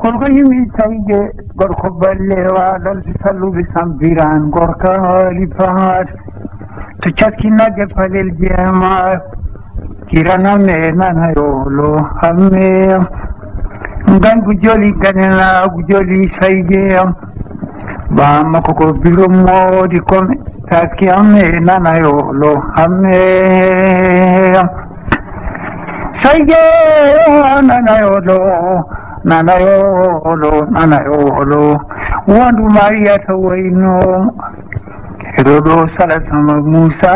kolko yimi tawge gorko ballewa dal salluɓe sambiran gorka haali faat to cakkinagge palel jeema kiraname nanayolo hamme gangu joli ganelagu joli saygeyam bamma koko biro moodi kome taski amme nanayolo hamme sayge nanayolo wandu mariyata wayno heɗoɗo salasama moussa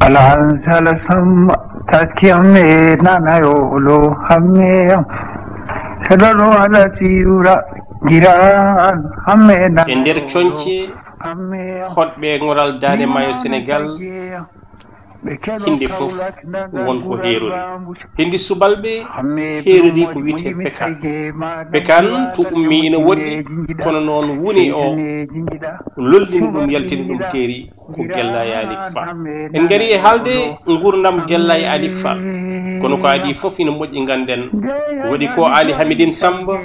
ala salasama taski amme nanayolo hamme heɗoɗo ala siyura jiran hamme e nder coñce hoɗɓe ngoral Dande Maayo Sénégal hinde fof wonko heerori hindi subalɓe heerori ko wiyete pekan pekan to ummi ina woɗɗi kono noon woni o lollini ɗum yaltini ɗum teeri ko Guellaye Ali Fall en gari e haalde gurdam Guellaye Ali Fall kono ko adi fof ina moƴƴi ganden ko waɗi ko Ali Hamidine Samba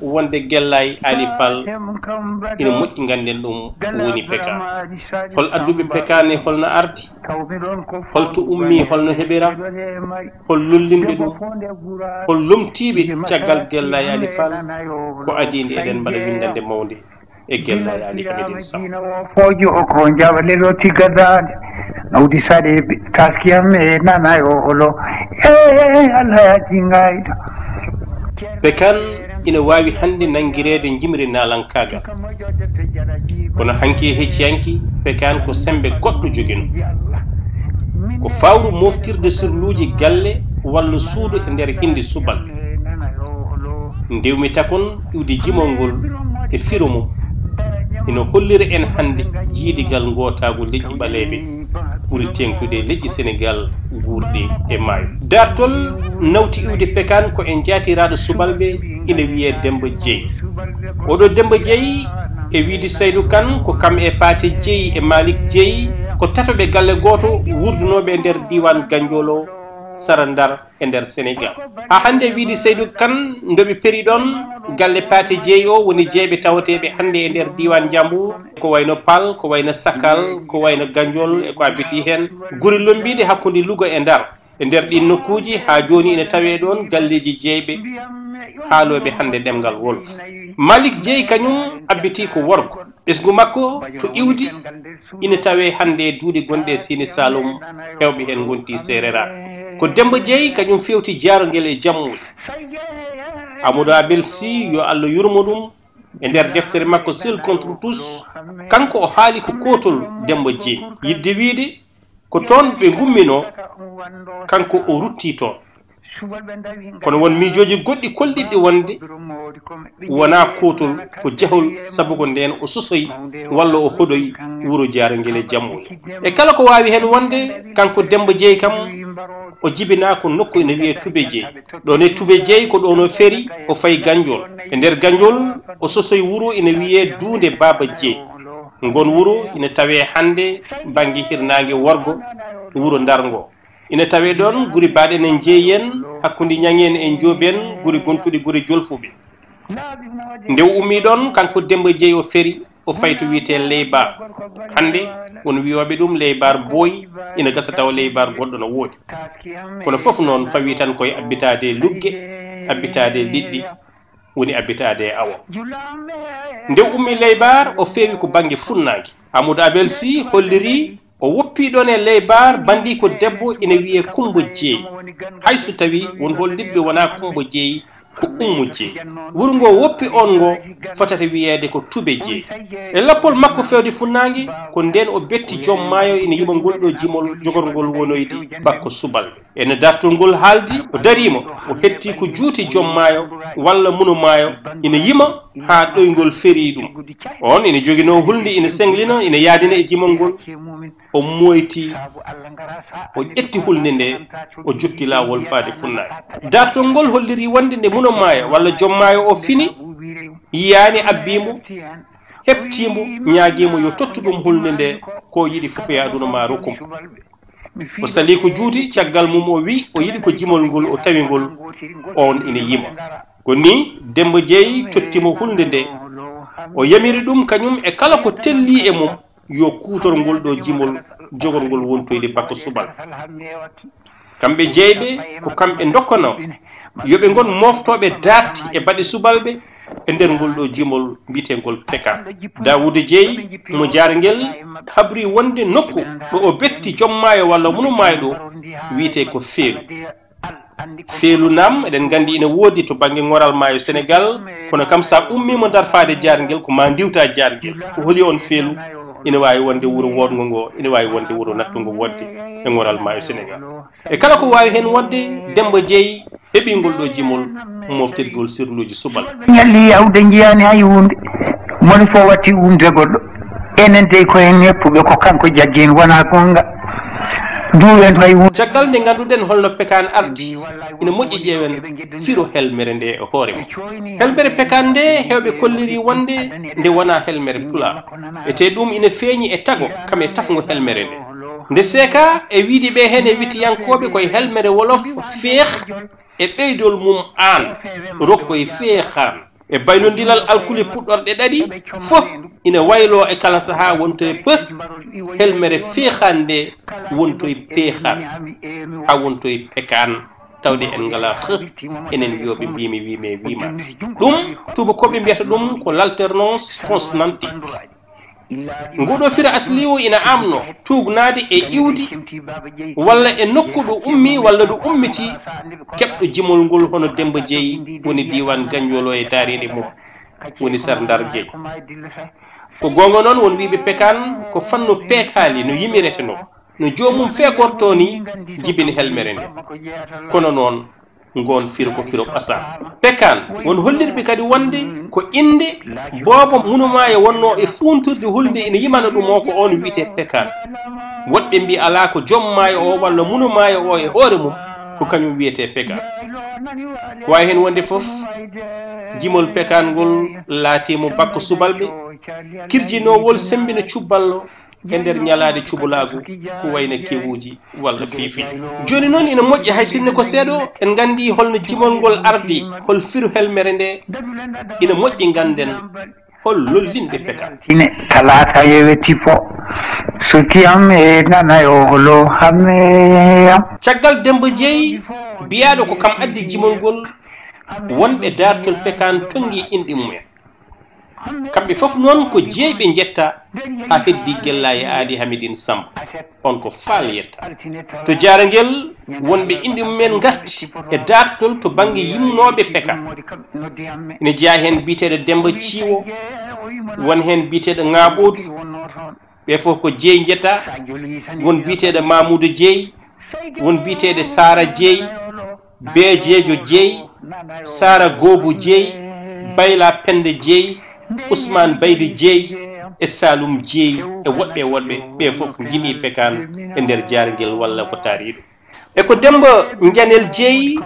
wonde Guellaye Ali Fall ina moƴƴi ganden ɗum woni pekan hol adduɓe pekan e holno ardi holto ummi holno heɓira hol lollinɓe ɗum hol lomtiɓe caggal Guellaye Ali Fall ko adinde eɗen mbaɗa windande mawde e Guellaye Ali Hamidine Samba fojo o ko jawlelo tigadade nawdi saɗe taskiyam e nanayo olo allah jingayda pekan ina wawi hande nangirede jimri nalankagal kono hanki e hecciyanki pekan ko sembe goɗɗo jogino ko fawru moftirde sirluji galle walla suudu e nder hindi subal ndewmi takon iwde jimol ngol e firo mum ina hollira en hande jiidigal gotago leƴƴi ɓaleɓe ɓuri tenkude leƴƴi Sénégal guurɗe e maayo dartol nawti iwde pekan ko en jaatiraɗo subalɓe ina wiye Demba Dieye oɗo Demba Dieye e wiide Saydou Kane ko kam e Paté Dieye e Malick Dieye ko tatoɓe galle goto wurdunoɓe e nder diwan Gandiolo Sara Ndar e nder Sénégal ha hande wiide Saydou Kane ndoɓe peri ɗon galle Paté Dieye o woni jeeɓe tawateɓe hande e nder diwan Jambour ko wayno Pal ko wayno Sakal ko wayno Gandiol e ko abbiti hen guri lombiɗe hakkude Louga e Ndar e nder ɗin nokkuji ha joni ina tawe ɗon galleji jeeyɓe haaloɓe hande ɗemgal wolof Malick Dieye kañum abbiti ko worgo ɓesgu makko to iwdi ina tawe hande duuɗi gonɗe Sine Saloum hewɓe hen gonti serera ko Demba Dieye kañum fewti jarogel e jammuɗe Amadou Abel Sy yo Allah yurmo ɗum e nder deftere makko Seul contre tous kanko o haali ko kotol Demba Dieye yidde wiide ko toon ɓe gummino kanko o rutti toon kono won miijoji goɗɗi kolɗiɗɗi wonde wona kotol ko jahol sabu ko nden o sosoyi walla o hoɗoyi wuro jarogel e jammuɗe e kala ko wawi hen wonde kanko Demba Dieye kam o jibina ko nokku ene wiye Toubé Dieye ɗon e Toubé Dieye ko ɗon o feri o fayi Gandiol e nder Gandiol o sosoyi wuro ene wiye Dunde Baba Dieye ngon wuro ina tawe hande banggue hirnangue worgo wuro Ndar ngo ina tawe ɗon guri baɗen en jeeyen hakkude ñangen en jooben guri gontuɗi guri jolfuɓe nde ummi ɗon kanko Demba Dieye o feri o fayi to wiyete Leybar hande won wiyoɓe ɗum Leybar Boy ina gasa taw Leybar goɗɗo no woodi kono foof noon fawi tan koye abbitade lugge abbitade liɗɗi woni abbitade e awo nde ummi Leybar o feewi ko banggue funnague Amadou Abel Sy holliri o woppi ɗon e Leybar bandi ko debbo ina wiye Coumba Dieye hayso tawi won hollidɓe wona Coumba Dieye ko Oumou Dieye wuro ngo woppi on ngo fotata wiyede ko Toubé Dieye e lappol makko fewde funnague ko nden o betti joom maayo ina yima ngol ɗo jimol jogorgol wonoyde bakko subalɓe ene dartol ngol haaldi o darima o hetti ko juuti joom maayo walla muno maayo ina yima ha ɗoygol feri ɗum on ina joguino hulde ina senglina ina yaadina e jimol ngol o moyti o ƴetti hulde nde o jokki lawol faade funnague dartol ngol holliri wonde nde muno maayo walla joom maayo o fini yiyani abbimo heɓtimo ñaaguimo yo tottu ɗum hulde nde ko yiɗi fof e aduna ma rokkum o sali ko juuti caggal mum o wi o yiɗi ko jimol ngol o tawi ngol on ina yima ko ni Demba Jeey tottimo hulde nde o yamiri ɗum kañum e kala ko telli e mum yo kutorgol ɗo jimol jogorgol wontoyde bakka subal kamɓe jeeyɓe ko kamɓe dokkano yoɓe gon moftoɓe darti e baɗe subalɓe e nder ngol ɗo jimol mbiyetengol Pekan. Dawuda Jeey mo Jarangel habri wonde nokku ɗo o betti jommayo walla munumayo ɗo wiyete ko Feelu. Feelu nam eɗen gandi ina woodi to banggue ngoral maayo Sénégal kono kam sa ummimo dar faade Jarangel ko ma diwta Jarangel ko holi on Feelu ina wawi wonde wuro wodgo ngo ina wawi wonde wuro nattugo wodde e ngoral maayo Sénégal e kala ko wawi hen wonde Demba Jeey heɓi ngol ɗo jimol moftirgol sirluji subal ñalli yawde jiyani hay hunde moni fo watti umde goɗɗo enen de koyen heppuɓe ko kanko jaggin wona gonga duwen hay hunde caggal nde ganduɗen holno Pekan ardi ina moƴƴi ƴeewen firo helmere nde e hoore mum helmere Pekan nde hewɓe kolliri wonde nde wona helmere pulaar ete ɗum ina feeñi e tago kam e tafgo helmere nde nde seeka e wiidi ɓe hen e wittiyankoɓe koye helmere wolof feex e ɓeydol mum an rokkoye feexan e baylodilal alkuli puɗɗorɗe ɗaɗi fof ina waylo e kala saaha wontoye pe helmere feexan nde wontoye peexan ha wontoye Pekan tawde en ngala enen wiyoɓe mbimi wime wima ɗum tubakoɓe mbiyata ɗum ko l'alternance consonantique ngoɗo fira asli o ina amno tugnade e iwdi walla e nokku ɗo ummi walla ɗo ummiti keɓɗo jimol ngol hono Demba Jeey woni diwan Gagnolo e darinde mum woni Sar Ndar Gueye ko gonga noon won wiɓe Pekan ko fanno peekali no yimirete no jomum feekorto ni jibini helmere nde kono noon ngon firo ko firo ɓasan Pekan won hollirɓe kadi wonde ko inde boobo munumayo wonno e funturde hulde ina yimana ɗum o ko on wiyete Pekan woɗɓe mbi ala ko jommayo o walla munumayo o e hoore mum ko kañum wiyete Pekan ko wawi hen wonde foof jimol Pekan ngol laatimo bakko subalɓe kirjinowol sembina cubballo e nder ñalade cubulagu ko wayno kewuji walla fifi joni noon ina moƴƴi hay sinno ko seeɗo en gandi holno jimol ngol ardi hol firu helmere nde ina moƴƴi ganden hol lollinde Pekan ine talata yewetti fo so kiyam e nanayo holo hammeyam caggal Demba Jeey biyaɗo ko kam addi jimol ngol wonɓe dartol Pekan tongi inɗi mumen kamɓe fof noon ko jeeyɓe jetta ha heddi Gellaye Aali Hamidine Samba on ko faal yetta to Jarangel wonɓe indi mumen garti e dartol to banggue yimnoɓe Pekan ina jeeya hen biteɗo Demba Ciwo won hen biteɗo Ngaɓodu ɓe fof ko Jeey jetta won biteɗo Mamoudou Jeey won biteɗo Sara Jeey Beejejo Jeey Sara Gobo Jeey Bayla Pende Jeey Ousmane Baydi Jeey e Saloum Jeey e woɗɓe ɓe fof jimi Pekan e nder Jarangel walla ko taariɗo e ko Demba Janel Jeey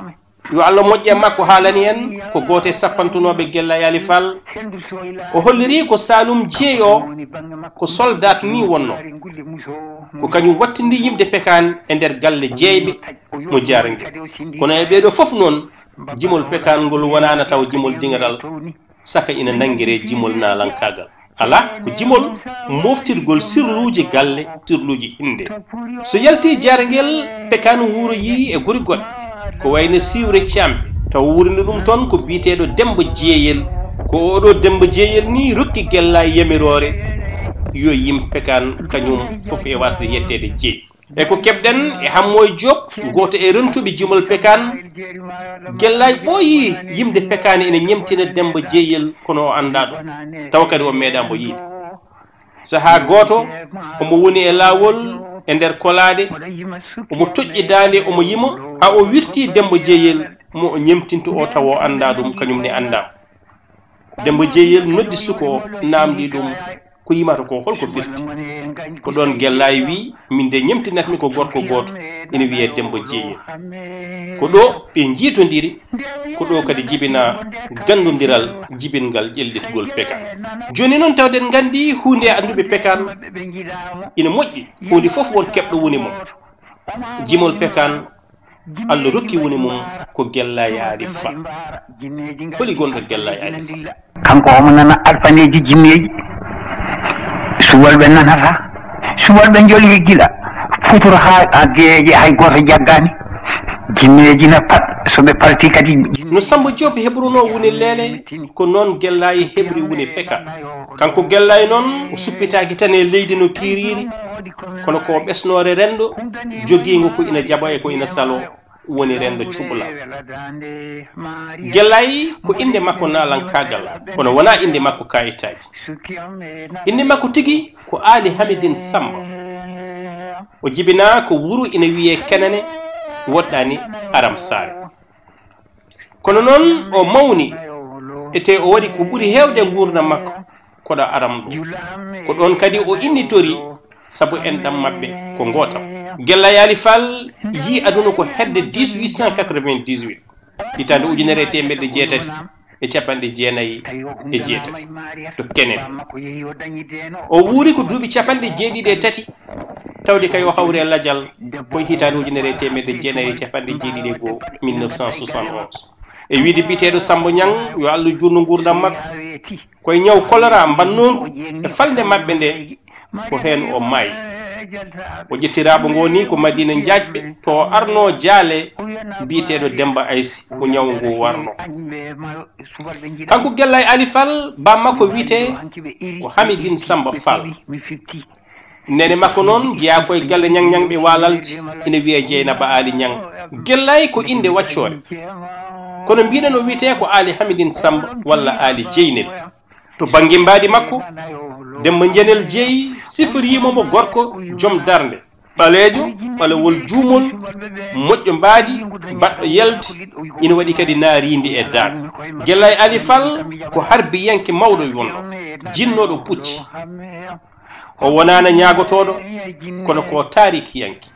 yo Allah moƴƴe makko haalani en ko goto e sappantunoɓe Gellaye Ali Fall o holliri ko Saloum Jeey o ko soldat ni wonno ko kañum wattindi yimɓe Pekan e nder galle jeeyɓe mo Jarangel kono e ɓeɗo fof noon jimol Pekan ngol wonana taw jimol dingadal saka ina nangire jimol nalankagal ala ko jimol moftirgol sirluji galle sirluji hinde so yalti Jarangel Pekan wuuro yi e guri goɗɗe ko wayno Siwre Thiamɓe taw wurinde ɗum toon ko biteɗo Demba Jeeyel ko oɗo Demba Jeeyel ni rokki Gellaye yamirore yo yim Pekan kañum fof e wasde yettede Jeey e ko keɓɗen e Hammoye Diop goto e rentuɓe jimol Pekan Gellaye ɓooyi yimde Pekan ene ñemtina Demba Jeeyel kono o anda ɗum taw kadi o meeɗamo yiide saaha goto omo woni e lawol e nder kolade omo toƴƴi dande omo yima ha o wirti Demba Jeeyel mo o ñemtinto o taw o anda ɗum kañum ne andama Demba Jeeyel noddi suko o namdi ɗum ko yimata ko holko firti ko ɗon Gellaye wi min de ñemtinatmi ko gorko goto ina wiye Demba Jeeyel ko ɗo ɓe jiitodiri ko ɗo kadi jibina gandodiral jibingal ƴellitgol Pekan joni noon tawden gandi hunde anduɓe Pekan ina moƴƴi hunde foof won keɓɗo woni mo jimol Pekan Allah rokki woni mum ko Gellaye Ali Fa holi gonɗo Gellaye Ali Fa kanko omo nana alfaneji jinneji suwalɓe nanata suwalɓe jolgi gila futuro ha geeje hay goto jaggani jinneji na pat soɓe parti kadi no Samba Diop heɓruno woni leele ko noon Gellaye heɓri woni peka kanko Gellaye noon o suppitaki tan e leydi no kiriri kono ko ɓesnore rendo joguigo ko ina jaɓa e ko ina salo woni rendo cuɓula Gellaye ko inde makko nalankagal kono wona inde makko kayitaji inde makko tigui ko Ali Hamidine Samba o jibina ko wuro ina wiye Kenane woɗɗani Aram Sare kono noon o mawni ete o waɗi ko ɓuri hewde gurdam makko koɗo Aram ɗo ko ɗon kadi o innitori sabu enɗam mabɓe ko gotam Gellaye Ali Fall yi aduna ko hedde 1898 hitande ujunere temedde jeetati e capanɗe jeenayyi e jeetati to Kenen o wuuri ko duuɓi capanɗe jeeɗiɗi e tati tawde kay o hawre ladial koye hitande ujunere temedde jeenayyi e capanɗe jeeɗiɗi e goho 1971 e wiide biteɗo Samba Niang yo Allah jurno gurdam makko koye ñaw choléra mbannogo e falde mabɓe nde ko hen o maayi o ƴettiraɓe ngoni ko Madina Diaƴɓe to o arno jaale biteɗo Demba Aysi ko ñaw ngu warno kanko Gellaye Ali Fall bammakko wiyete ko Hamidine Samba Fall nene makko noon jeeya koye galle ñangñangɓe walalde ina wiye Dieynaba Ali Niang Gellaye ko inde waccore kono mbiɗen o wiyete ko Ali Hamidine Samba walla Ali Dieynel to banggue mbadi makko Demba Jenel Jeeyi sifirimomo gorko joom darde ɓaleejo ɓalewol juumol moƴƴo mbaadi baɗɗo yelde ina waɗi kadi naarindi e daade Gellaye Ali Fall ko harbiyanke mawɗo wonno jinnoɗo pucci o wonana ñaagotoɗo kono ko tarikiyanke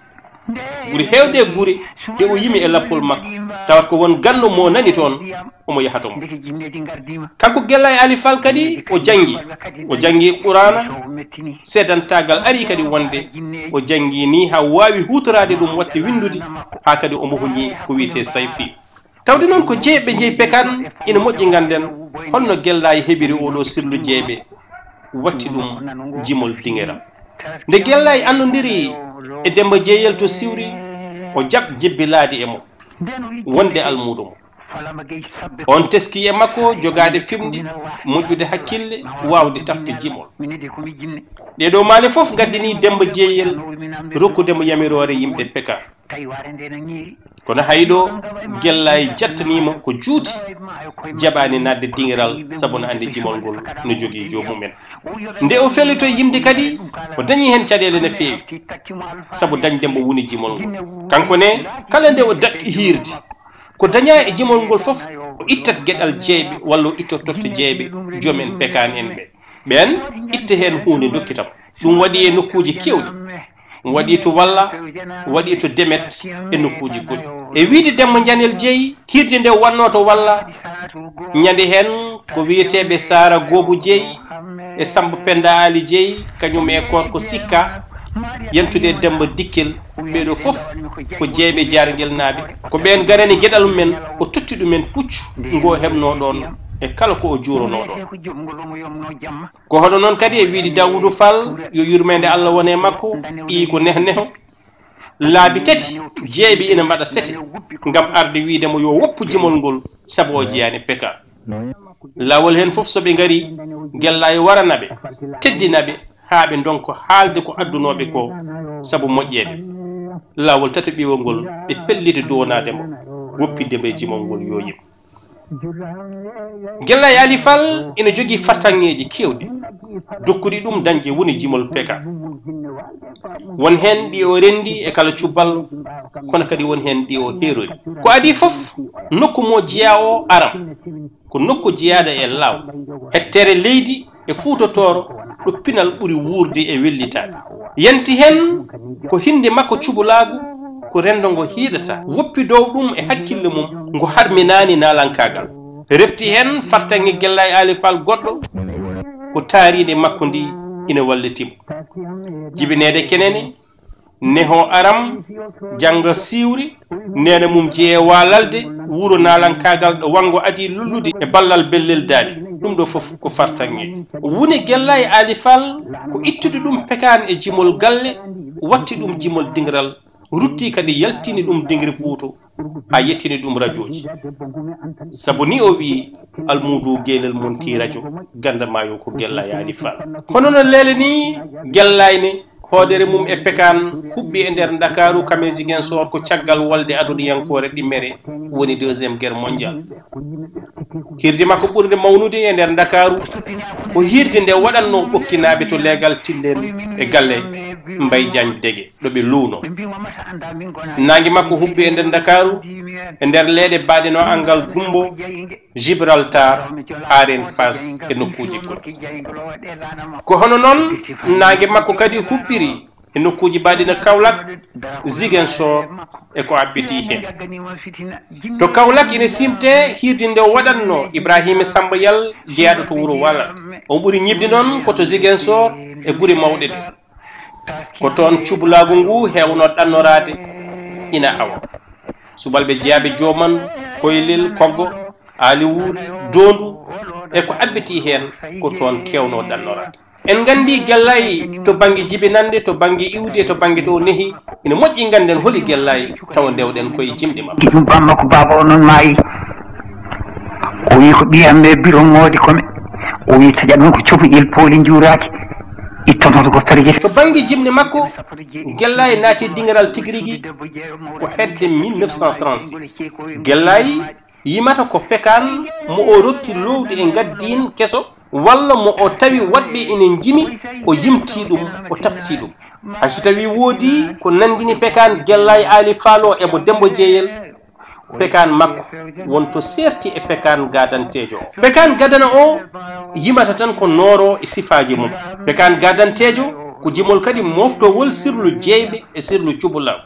ɓuri hewde gure ɗe o yimi e lappol makko tawat ko won ganno mo nani toon omo yahatomo kanko Gellaye Ali Fall kadi o jangi Qur'ana sedantagal ari kadi wonde o jangi ni ha wawi hutorade ɗum watte windude ha kadi omo hoñi ko wiyete sayfi tawde noon ko jeeɓe jeeyi pekan ina moƴƴi ganden holno Gellaye heɓiri oɗo sirlu jeeɓe watti ɗum jimol dingueram nde Gellaye annodiri e Demba Jeeyel to siwri o jaɓ jebbilade e mo wonde almuɗo mo on teski e makko jogade fimde moƴƴude hakkille wawde tafde jimol ɗeɗo maale foof gaddini Demba Jeeyel rokkudemo yamirore yimɓe peka kono hayɗo Gellaye jattanimo ko juuti jaɓani nadde dingiral sabu no andi jimol ngol no jogui jomumen nde o fellito yimde kadi o dañi hen caɗele no fewi sabu dañdembo woni jimol ngol kanko ne kala nde o daɗɗi hirde ko daña e jimol ngol foof o ittat gueɗal jeeɓe walla o ittat totte jeeɓe joomen pekan en ɓen itta hen hunde dokkitamo ɗum waɗi e nokkuji kewɗi waɗi to Walla waɗi to Demet e nokkuji goɗɗi e wiide Demba Janel Jeeyi hirde nde wanno to Walla ñande hen ko wiyeteɓe Sara Gobo Jeeyi e Samba Penda Ali Jeeyi kañum e korko Sikka yentude Demba Dikkel ɓeɗo foof ko jeeɓe Jarguel naaɓe ko ɓen garani gueɗal mumen o totti ɗumen puccu ngo hebno ɗon e kala ko o juurono ɗon ko hoɗo noon kadi e wiide Daoudou Fall yo yurmede Allah wone makko ii ko nehneho laabi tati jeeɓe ina mbaɗa sete ngam arde wiidemo yo woppu jimol ngol sabu o jeyani peka lawol hen foof soɓe gari Gellaye waranaɓe teddinaɓe haaɓe donko haalde ko addunoɓe ko sabu moƴƴede lawol tata ɓiwol ngol ɓe pellide donademo woppidemo e jimol ngol yo yim Gellaye Ali Fall ina jogui fartanŋeji kewɗi dokkuɗi ɗum dañde woni jimol peka won hen ɗi o rendi e kala cuballo kono kadi won hen ɗi o heerori ko adi foof nokku mo jeeya o Aram ko nokku jeeyada e law hectere leydi e Fuutotoro ɗo pinal ɓuuri wuurde e wellitade yanti hen ko hinde makko cuɓulagu ko rendo ngo hiiɗata woppi dow ɗum e hakkille mum ngo harminani nalankagal refti hen fartanŋe Gellaye Ali Fall goɗɗo ko taaride makko ndi ina wallitimo jibinede kenene neho aram janga siwri nene mum jeye walalde wuro nalankagal ɗo wango adi lullude e ballal bellel daali ɗum ɗo fof ko fartange woni Gellay Ali Fall ko ittude ɗum pekan e jimol galle watti ɗum jimol dingiral rutti kadi yaltini ɗum dingri Fuuto ha yettini ɗum radioji sabu ni o wi almudu gelel monti radio gandamayo ko Gellay Ali Fall hono no lele ni Gellay ne hoodere mum e pekan hubbi e nder Dakaru kame Ziguinchor ko caggal walde aduniyankore ɗimmere woni deuxiéme guerre mondial hirde makko ɓurde mawnude e nder Dakaru ko hirde nde waɗanno ɓokkinaɓe to legal tillen e galle Mbaye Diagne Dege ɗo ɓe luuno nangue makko hubbi e nder Dakaru e nder leeɗe baɗeno angal Gumbo Gibraltar Arène Fass e nokkuji goɗɗi ko hono noon nangue makko kadi hubbiri e nokkuji baɗino Kaolack Ziguinchor e ko abbiti hen to Kaolack ine simte hirde nde waɗanno Ibrahima Samba Yal jeeyaɗo to wuuro Wala on ɓuuri ñibde noon koto Ziguinchor e guure mawɗe ɗe ko toon cubulagu ngu hewno ɗannorade ina awa subalɓe jeeyaɓe Joman Koylel Koggo Ali Wuuri Dondu e ko abbiti hen ko toon kewno ɗannorade en gandi Gellay to banggue jibinande to banggue iwde to banggue to nehi ina moƴƴi ganden holi Gellay tawa dewɗen koye jimɗi makko ɗum bamma ko baba o noon maayi o wi ko ɓiyamme biro moodi kome o wi taƴat ɗum ko copuƴel pooli juuraki ittonoto ko tarjete to banggue jimɗi makko Gellay naati dingiral tigirigui ko hedde 1936 Gellay yimata ko pekan mo o rokki lowdi e gaddin keso walla mo o tawi wadɓe ina jimi o yimti ɗum o tafti ɗum hayso tawi woodi ko nandini pekan Gellay Ali Fall o emo Dembo Jeeyel pekan makko wonto serti e pekan gadantejo o pekan gadana o yimata tan ko nooro e sifaji mum pekan gadantejo ko jimol kadi moftowol sirlu jeyɓe e sirlu cubulaw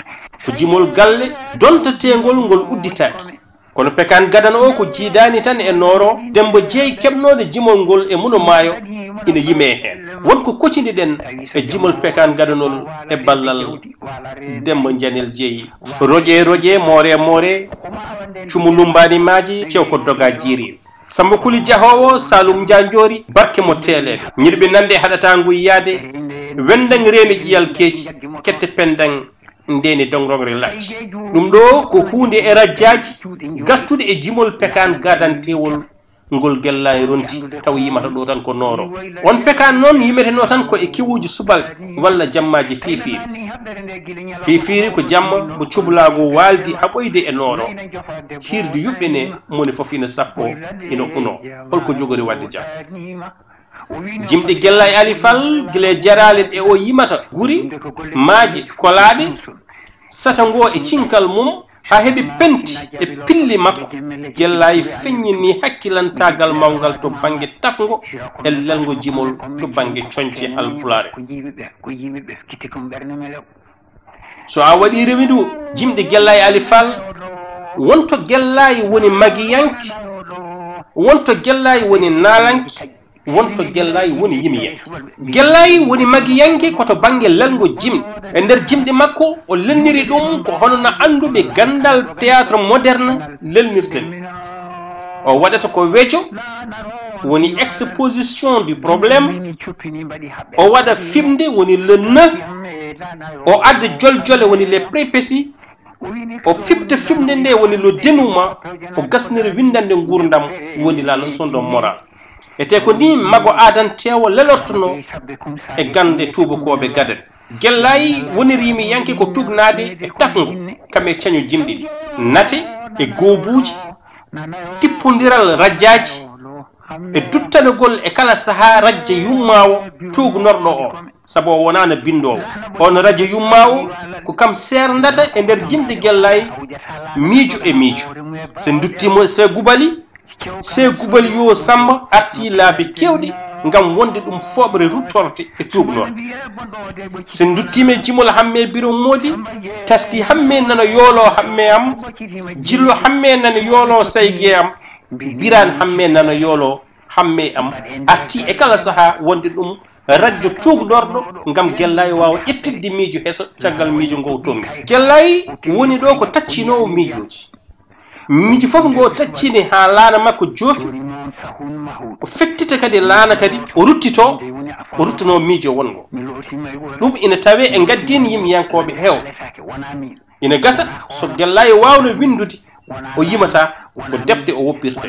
ko jimol galle donta tegol ngol udditaki kono pekan gadana o ko jiidani tan e nooro Dembo Jeey keɓnode jimol ngol e muno maayo ina yime hen wonko kocidi ɗen e jimol pekan gadanol e ballal Dembo Janel Jeeyi roƴe moore cumu lumbani maji cew ko doga jiiril Samba Kuli Jahowo Salum Janjori barke mo teleɓe ñirɓe nande haɗata nguyyade wendang reeni ƴiyal keeci kette pendang ndeni dongrogre lacci ɗum ɗo ko hunde e radjaji gattude e jimol pekan gadantewol ngol Gellay ronti taw yimata ɗo tan ko nooro on pekan noon yimeteno tan ko e kiwuji subalɓe walla jammaji fifiri ko jamma mo cublago waldi ha ɓoyde e nooro hirde yuɓɓe ne moni foof ina sappo ina uno holko jogori wadde jam jimɗe Gellay Ali Fall guila jarale ɗe o yimata guri maaje kolaɗe sata ngo e cinkal mum ha heɓi penti e pilli makko Gellay feññini hakkilantagal mawgal to banggue tafgo e lelgo jimol to banggue coñce alpulare so a waɗi rewidu jimɗe Gellay Ali Fall wonto Gellay woni magiyanke wonto Gellay woni nalanke wonto Gellay woni yimiyanke Gellay woni magiyanke koto banggue lelgo jimɗe e nder jimɗi makko o lelniri ɗum ko hono no anduɓe gandal théâtre moderne lelnirten o waɗata ko weejo woni exposition du probléme o waɗa fimde woni le nœud o adda joljole woni les prépéties o fibta fimde nde woni le dénouement o gasnira windande gurdam woni la leçon de morale ete ko ni mago adantewo lelortono e gande tubakoɓe gaden Gellay wonirimi yanke ko tugnade e tafgo kamɓe caño jimɗi ɗi nate e goobuji tippodiral radjaji e duttanogol e kala saaha radja yummawo tugnorɗo o saabu o wonano bindowo on radio yummawo ko kam serdata e nder jimɗe Gellay miijo e miijo se duttimo se gubali yo Samba arti laabi kewɗi ngam wonde ɗum foɓre ruttorde e tugnorde se duttime jimol hamme biro modi taski hamme nana yoolo hamme am jillo hamme nana yoolo saygue am biran hamme nana yoolo hamme am arti e kala saha wonde ɗum radio tugdorɗo ngam Guellayi wawa ƴettidde miijo heso caggal miijo ngo tongi Guellayi woni ɗo ko taccinowo miijoji miijo fof ngo taccini ha laana makko joofi o fettita kadi laana kadi o ruttino miijo wongo ɗum ina tawe e gaddini yimɓeyankoɓe heew ina gasa so Guellayi wawno windude o yimata ko defte o woppirte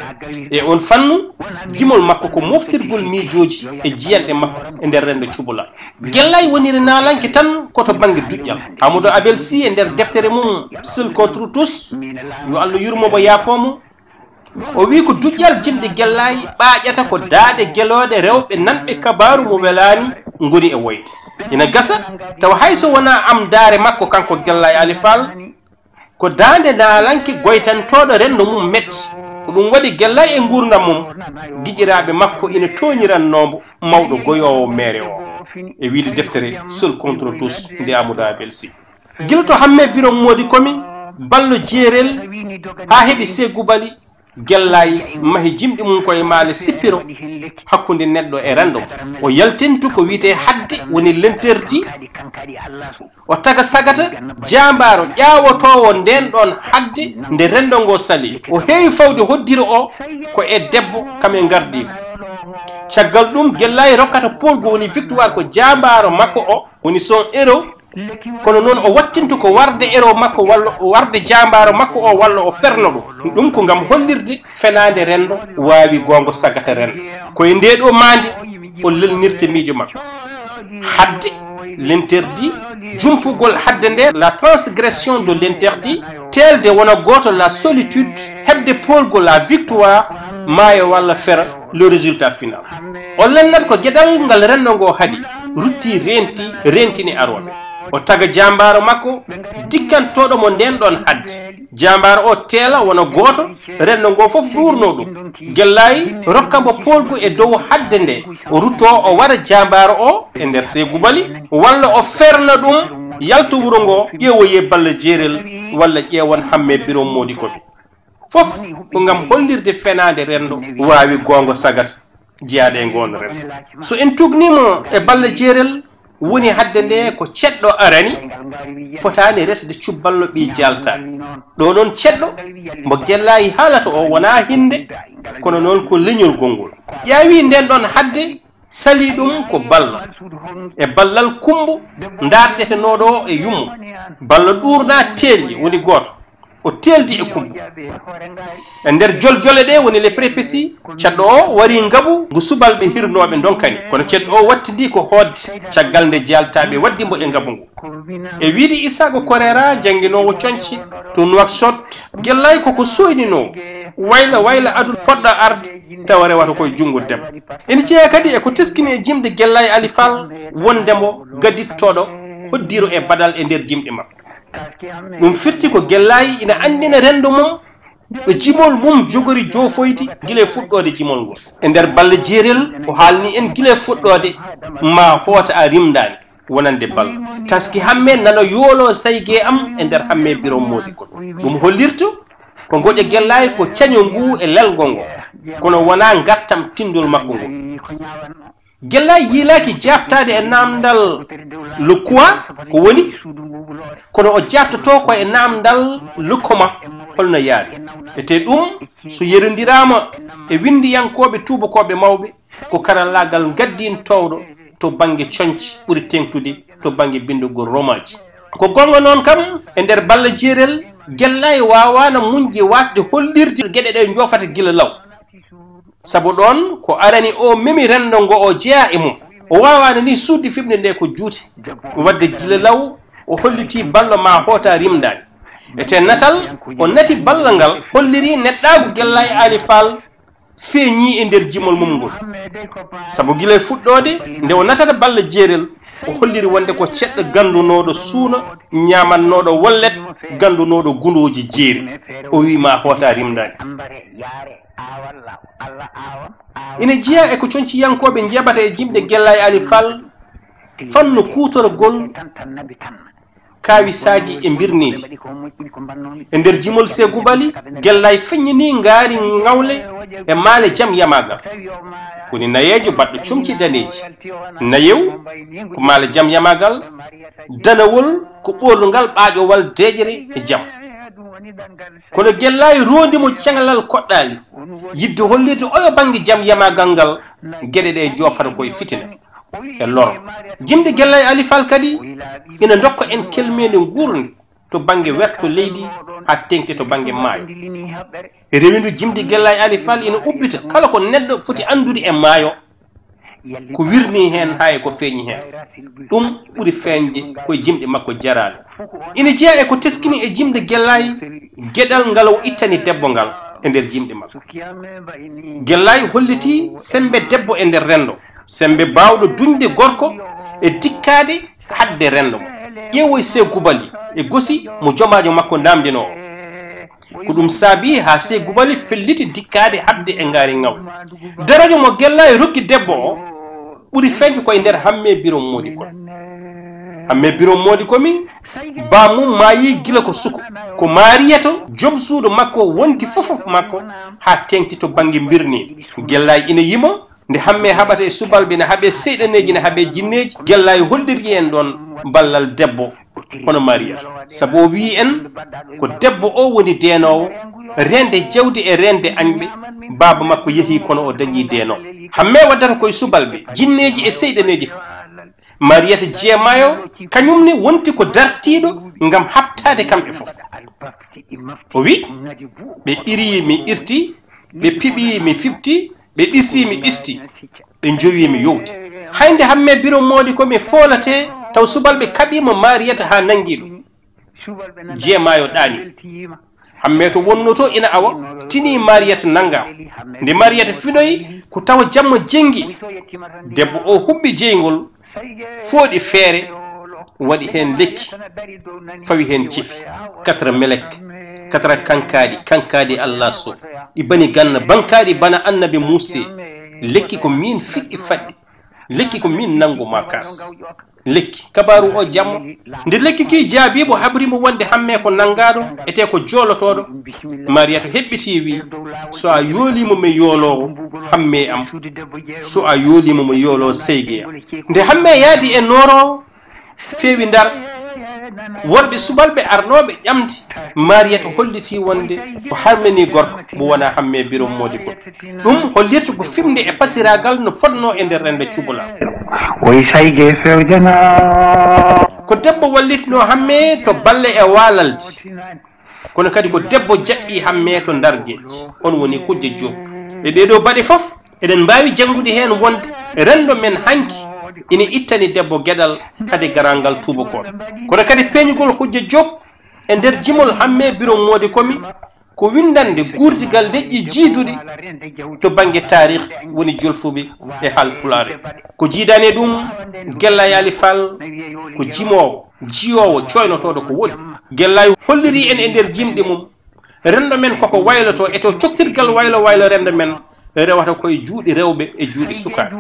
e on fannu gimol makko ko moftirgol miijoji e jiyanɗe makko e nder rendo Thioubula Guellayi woniri nalanke tan koto banggue duƴƴal Amadou Abel Sy e nder deftere mum Seul contre tous yo Allah yurmomo yaafomo o wi ko duƴƴal jimɗe Guellayi ɓaƴata ko daade gueloɗe rewɓe nanɓe kabaru mo welani goni e woyde ina gasa taw hayso wona am daare makko kanko Guellayi Ali Fall ko daande nalanke goytantoɗo rendo mum metti ko ɗum waɗi Guellayi e gurdam mum giƴiraɓe makko ina toñirannomo mawɗo goyowo mere o e wiide deftere Seul contre tous nde Amadou Abel Sy gila to hamme biron modi komi ballo jeerel ha heeɓi Ségoubali Guellayi mahi jimɗi mum koye maale sippiro hakkude neɗɗo e rendo o yaltintu ko wiite hadde woni lenterdi o taga sagata jambaro ƴawotowo nden ɗon hadde nde rendo ngo sali o heewi fawde hoddiro o ko e debbo kame gardi ko caggal ɗum Guellayi rokkata polgo woni victoire ko jambaro makko o woni son héros kono noon o wattintu ko warde héros makko walla o warde jambaro makko o walla o ferno ɗum ko ngam hollirde fenade rendo wawi gongo sagata rendo koye nde ɗo mandi o lelnirte miijo makko hadde l'interdit jumpugol hadde nde la transgression de l'interdit telde wona goto la solitude hebde polgo la victoire maayo walla fera le résultat final o lennata ko gueɗal ngal rendo ngo haaɗi rutti rentini aroɓe o taga jambaro makko dikkantoɗo mo nden ɗon hadde jambaro o teela wona goto rendo ngo foof ɗurno ɗum Guellayi rokkamo polgo e dow hadde nde o rutto o waɗa jambaro o e nder Ségoubali walla o ferna ɗum yalto wuro ngo ƴeewoye balla jeerel walla ƴeewon hamme biron modi koɓe fof ko ngam hollirde fenade rendo wawi gongo sagata jeyaɗe e ngon rendo so en tugnimo e balla jeerel woni hadde nde ko ceɗɗo arani fotani resde cubballo ɓi jaltaɓe ɗo noon ceɗɗo mo Guellayi haalata o wona hinde kono noon ko leñol gongol ƴawi nden ɗon hadde sali ɗum ko balla e ballal kumbu dartetenoɗo e yummo balla ɗurna telli woni goto o teldi e kumbu e nder joljole ɗe woni les prépéties ceɗɗo o wari ngabu ngu subalɓe hirnoɓe donkani kono ceɗɗo o wattidi ko hodde caggal nde jaltaɓe waddimo e ngabu ngu e wiidi Isaka Korera jangguinowo conci to Nouakchott Guellayi koko soyninowo wayla adul poɗɗo arde tawa rewata koye junggo debbo ene jeeya kadi eko teskini e jimɗe Guellayi Ali Fall wondemo gadittoɗo hoddiro e badal e nder jimɗe makko ɗum firti ko Guellayi ina andina rendo mum ɗo jimol mum jogori jofoyti guila fuɗɗode jimol ngol e nder balla jeerel o haalni en guila fuɗɗode ma hoota a rimdani wonande balla taski hamme nano yoolo saygue am e nder hamme biron modi kon ɗum hollirto ko goƴa Guellayi ko caño ngu e lelgol ngo kono wona gartam tindol makko ngo Guellayi yiilaki jabtade e namdal lukkuwa ko woni kono o jabtoto ko e namdal lukkoma holno yaari ete ɗum so yerondirama e windiyankoɓe tubakoɓe mawɓe ko karallagal gaddintowɗo to banggue coñci ɓuuri tengtude to banggue bindugol romaji ko gonga noon kam e nder balla jeerel Guellayi wawana muñje wasde hollirde gueɗe ɗe jofata guila law sabu ɗon ko arani o memi rendo ngo o jeeya e mum o wawano ni suddi fimde nde ko juute wadde guila law o holliti ballo ma hoota rimdani ete natal o nati balla ngal holliri neɗɗagu Guellayi Ali Fall feeñi e nder jimol mum ngol sabu guila fuɗɗode nde o natata balla jeerel o holliri wonde ko ceɗɗo gandunoɗo suuna ñamannoɗo wallet gandunoɗo gundoji jeeri o wima hoota rimdani ina jeeya e ko conciyankoɓe jeeɓata e jimɗe Guellayi Ali Fall fanno kutorgol kawisaji e birnidi e nder jimol Sékou Bali Guellay feññini ngaari ngawle e maale jam yamagal woni nayejo baɗɗo cumci daneji nayew ko maale jam yamagal danawol ko ɓorngal ɓaaƴowal deƴere e jam kono Guellay rondimo cangalal koɗɗali yidde hollirde oyo banggue jam yamagal ngal gueɗe ɗe jofata koye fitina e loro jimde Guellay Ali Fall kadi ina dokka en kelmede gurde to banggue werto leydi ha tengte to banggue maayo rewindu jimde Guellay Ali Fall ina ubbita kala ko neɗɗo foti andude e maayo ko wirni hen hay ko feeñi hen ɗum ɓuri feeñde koye jimɗe makko jarale ina jeeya e ko teskini e jimde Guellay gueɗal ngal o ittani debbo ngal e nder jimɗe makko Guellay holliti sembe debbo e nder rendo sembe bawɗo duñde gorko e dikkade hadde rendo mo ƴeewoy Sékou Bali e gosi mo jomajo makko namdino o ko ɗum saabi ha Sékou Bali felliti dikkade habde e ngaari ngaw darajo mo Guellay rokki debbo o ɓuri feñde koye nder Hamme Birom Mody Komi Hamme Birom Mody Komi bamum maayi gila ko suko ko Mariétou joom suudu makko wonti fofof makko ha tengti to banggue birnidi Guellay ina yima nde Hamme haɓata e subalɓe ne haaɓe seyɗaneji ne haaɓe jinneji Guellay holliri en ɗon ballal debbo hono Mariétou saabu o wi en ko debbo o woni denowo rende jawdi e rende añɓe baba makko yeehi kono o dañi deno Hamme waddata koye subalɓe jinneji e seyɗaneji fof Mariétou jeemayo kañumne wonti ko dartiɗo ngam habtade kamɓe fof o wi ɓe iri mi irti ɓe piɓi mi fibti ɓe ɗisi mi ɗisti ɓe jowi mi yowti hayde Hamme Birom Mody Komi foolate taw subalɓe kaɓimo Mariétou ha nangi ɗum jeemayo ɗaani Hamme to wonno to ina awa tini Mariétou nangam nde Mariétou finoyi ko tawa jamma jengi debbo o hubbi jeygol fooɗi feere waɗi hen lekki fawi hen cifi 4 melek 4 kankadi Allah so ɗi bani ganna bankaɗi bana annabi Moussa lekki ko min fiɗɗi faɗɗi lekki ko min nangu ma kas lekki kabaru o jamma nde lekki ki jaabibo habrimo wonde Hamme ko nangaɗo ete ko jolotoɗo Mariétou heɓɓiti wi so a yoolimo mi yoolowo Hamme am so a yoolimo mi yoolo Seygue am nde Hamme yaadi e norowo feewi ndar worɓe subalɓe arɗoɓe ƴamdi Mariétou holliti wonde ko harmini gorko mo wona Hamme Birom Mody Komi ɗum hollirta ko fimde e pasiragal no fodno e nder rende cuɓula oyi Saygue fewjana ko debbo wallitno Hamme to balle e walalde kono kadi ko debbo jaɓɓi Hamme to ndar gueji on woni kujje Diop e ɗeɗo baɗe foof eɗen mbawi janngude hen wonde rendo men hanki ina ittani debbo gueɗal hade garangal tubakoɓe kono kadi peñugol Khoudia Diop e nder jimol Hamme Birom Mody Komi ko windande gurdigal leƴƴi jiiduɗi to banggue tarikh woni Jolfuɓe e Halpulare ko jiidani ɗum Guellay Ali Fall ko jimowo jiyowo coynotoɗo ko woni Guellay holliri en e nder jimɗe mum rendo men koko wayloto eto coktirgal waylo rendo men rewata koye juuɗe rewɓe e juuɗe sukaɓe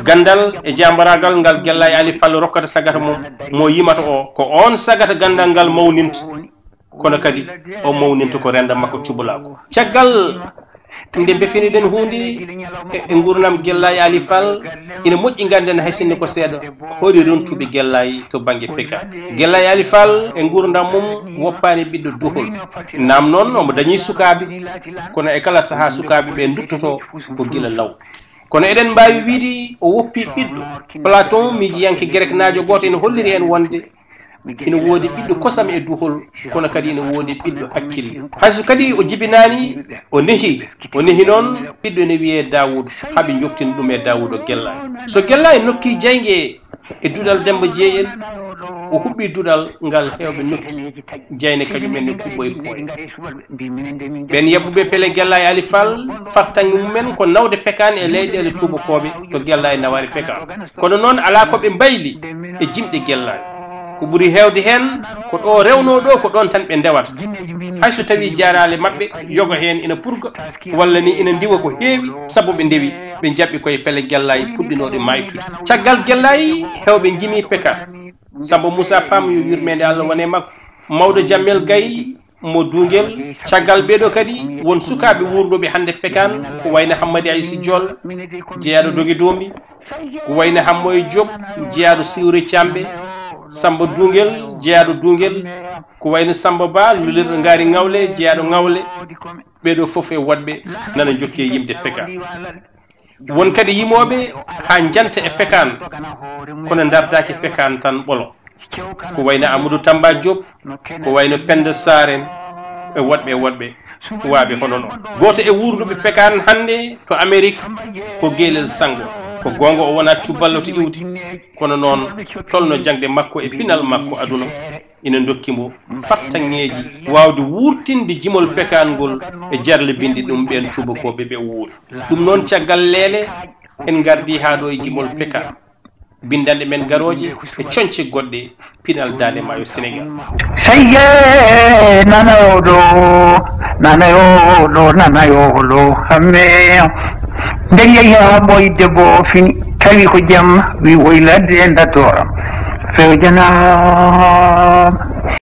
gandal e jambaragal ngal Guellay Ali Fall rokkata sagata mum mo yimata o ko on sagata gandal ngal mawninta kono kadi o mawninta ko renda makko cuɓulako caggal nde befiniɗen hunde e gurdam Guellay Ali Fall ina moƴƴi ganden hay sinno ko seeɗa hoɗi rentuɓe Guellay to banggue peka Guellay Ali Fall e gurdam mum woppani ɓiɗɗo duhol nam noon omo dañi sukaɓe kono e kala saaha sukaɓe ɓe duttoto ko guila law kono eɗen mbawi wiide o woppi ɓiɗɗo Platon miijiyanke grec najo goto ene holliri en wonde ina woodi ɓiɗɗo kosam e duhol kono kadi ina woodi ɓiɗɗo hakkille hayso kadi o jibinani o nehi noon ɓiɗɗo ne wiye Dawoud haaɓe joftini ɗum e Dawoud o Guellay so Guellay nokki jaygue e duɗal Demba Jeeyel o huɓɓi duɗal ngal hewɓe nokki jayne kañumen ne kuɓɓo e pooye ɓen yabɓuɓe pele Guellay Ali Fall fartange mumen ko nawde pekane e leyɗele tubakoɓe to Guellay nawari pekan kono noon ala koɓe mbayli e jimɗe Guellay ko ɓuri hewde hen ko ɗo rewno ɗo ko ɗon tan ɓe ndewata hayso tawi jarale mabɓe yoga hen ina purga walla ni ina ndiwa ko heewi saabu ɓe ndewi ɓe jaɓɓi koye pele Guellay puɗɗinoɗe maytude caggal Guellay hewɓe jimi peka Samba Moussa Pam yo yurmede Allah wone makko mawdo Jammel Gaye mo Dungel caggal ɓeɗo kadi won sukaɓe wurɗoɓe hande Pekan ko wayno Hammadi Ayssi Diol jeeyaɗo Dogi Domi ko wayno Hammoye Diop jeeyaɗo Siwre Thiamɓe Samba Dungel jeeyaɗo Dungel ko wayno Samba Ba lulirɗo Ngari Ngawle jeeyaɗo Ngawle ɓeɗo foof e woɗɓe nana jokke yimde Pekan won kadi yimoɓe ha janta e Pekan kono dardaki Pekan tan ɓolo ko wayno Amadou Tamba Diop ko wayno Penda Saren e woɗɓe waaɓe hono noon goto e wurduɓe Pekan hande to Amérique ko Guelel Sango ko gonga o wona cuballo to iwti kono noon tolno jangde makko e pinal makko aduna ina dokkimo fartanŋeji wawde wurtinde jimol Pekan ngol e jarle bindi ɗum ɓen tubakoɓe ɓe wuuri ɗum noon caggal leele en gardi ha ɗo e jimol Pekan bindande men garoje e coñce goɗɗe pinal dande maayo Sénégal saye nanayoɗo hamme nder yehi ha ɓoyde bo fini tawi ko jamma wi woyladde e ndattoram few janam